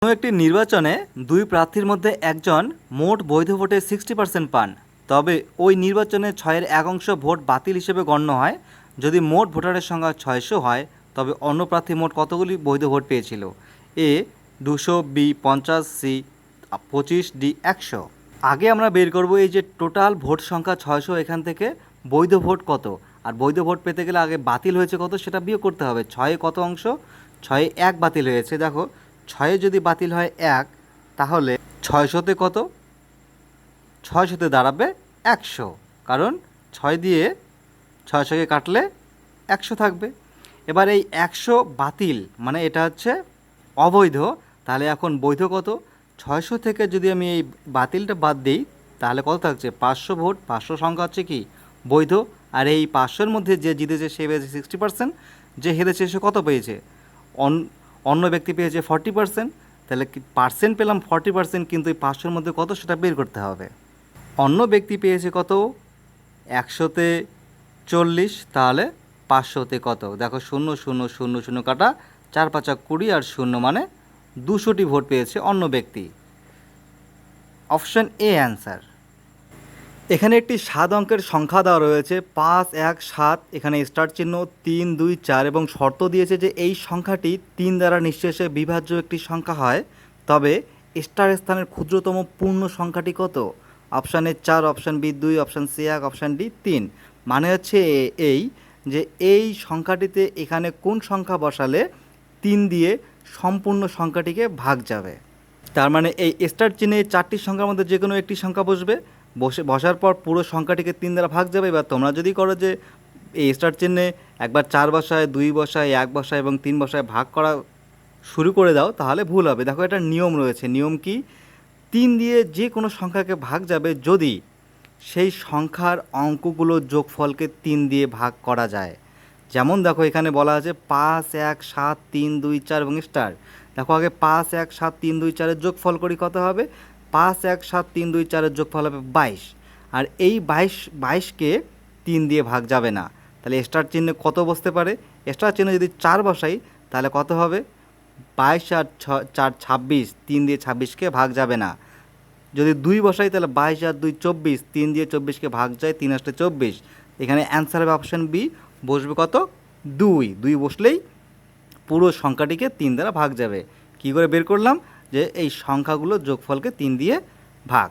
কোনো একটি নির্বাচনে দুই প্রার্থীর মধ্যে একজন মোট বৈধ ভোটে 60% পান, তবে ওই নির্বাচনে 6/1 ভোট বাতিল হিসেবে গণ্য হয়। যদি মোট ভোটারের সংখ্যা 600 হয়, তবে অন্য প্রার্থী মোট কতগুলি বৈধ ভোট পেয়েছিল? এ 200, বি 50, সি 25, ডি 100। আগে আমরা বের করব এই যে টোটাল ভোট সংখ্যা 600, এখান থেকে বৈধ ভোট কত, আর বৈধ ভোট পেতে গেলে আগে বাতিল হয়েছে কত সেটা বিয়োগ করতে হবে। 6 কত অংশ? 6 1 বাতিল হয়েছে। দেখো 6 যদি বাতিল হয় 1, তাহলে 600-তে কত? 600-তে দাঁড়াবে 100, কারণ 6 দিয়ে 600কে কাটলে 100 থাকবে। এবার এই 100 বাতিল মানে এটা হচ্ছে অবৈধ, তাহলে এখন বৈধ কত? 600 থেকে যদি আমি এই বাতিলটা বাদ দিই, তাহলে কত থাকছে? 500 ভোট। 500 সংখ্যা হচ্ছে কি? বৈধ। আর এই 500-র মধ্যে যে জিতেছে সে পেয়েছে 60%, যে হেরেছে সে কত পেয়েছে? অন্য ব্যক্তি পেয়েছে 40%। তাহলে কি পার্সেন্ট পেলাম 40%, কিন্তু এই 500-র মধ্যে কত সেটা বের করতে হবে। অন্য ব্যক্তি পেয়েছে কত? 100-তে 40, তাহলে 500-তে কত? দেখো 0 0 0 0 কাটা, 4 5 20 আর 0 মানে 200টি ভোট পেয়েছে অন্য ব্যক্তি। Option A answer. এখানে একটি 7 অঙ্কের সংখ্যা দেওয়া রয়েছে 5 1 7, এখানে স্টার চিহ্ন 3 2 4 এবং শর্ত দিয়েছে যে এই সংখ্যাটি 3 দ্বারা নিঃশেষে বিভাজ্য একটি সংখ্যা হয়, তবে স্টার স্থানের ক্ষুদ্রতম পূর্ণ সংখ্যাটি কত? Option A 4, option B 2, option C 1, option D 3। মানে হচ্ছে এই যে এই সংখ্যাটিতে এখানে কোন সংখ্যা বসালে 3 দিয়ে সম্পূর্ণ সংখ্যাটিকে ভাগ যাবে। তার মানে এই স্টার চিহ্নে 4টি সংখ্যার মধ্যে যে কোনো একটি সংখ্যা বসার পর পুরো সংখ্যাটিকে 3 দ্বারা ভাগ যাবে। এবার তোমরা যদি করো যে এই স্টার চিহ্নে একবার 4 বসায়, 2 বসায়, 1 বসায় এবং 3 বসায় ভাগ করা শুরু করে দাও, তাহলে ভুল হবে। দেখো এটা নিয়ম রয়েছে। নিয়ম কি? 3 দিয়ে যে কোনো সংখ্যাকে ভাগ যাবে যদি সেই সংখ্যার অঙ্কগুলোর যোগফলকে 3 দিয়ে ভাগ করা যায়। যেমন দেখো এখানে বলা আছে 5 1 7 3 2 4 এবং স্টার। দেখো আগে 5 1 7 3 2 4-এর যোগফল করি, কত হবে? 5 1 7 3 2 4-এর যোগফল হবে 22, আর এই 22কে 3 দিয়ে ভাগ যাবে না। তাহলে স্টার চিহ্নে কত বসতে পারে? স্টার চিহ্নে যদি 4 বসাই তাহলে কত হবে? 22 আর 4 26, 3 দিয়ে 26কে ভাগ যাবে না। যদি 2 বসাই তাহলে 22 আর 2 24, 3 দিয়ে 24কে ভাগ যায়, 3 আসলে 24। এখানে অ্যান্সার হবে অপশান বি, বসবে কত? 2। 2 বসলেই পুরো সংখ্যাটিকে 3 দ্বারা ভাগ যাবে। কি করে বের করলাম? যে এই সংখ্যাগুলোর যোগফলকে 3 দিয়ে ভাগ।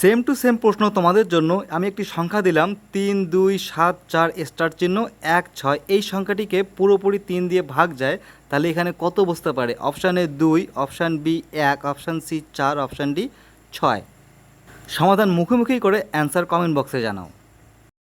সেম টু সেম প্রশ্ন তোমাদের জন্য। আমি একটি সংখ্যা দিলাম 3 2 7 4 স্টার চিহ্ন 1 6, এই সংখ্যাটিকে পুরোপুরি 3 দিয়ে ভাগ যায়, তাহলে এখানে কত বসতে পারে? Option A 2, option B 1, option C 4, option D 6। সমাধান মুখোমুখি করে অ্যান্সার কমেন্ট বক্সে জানাও।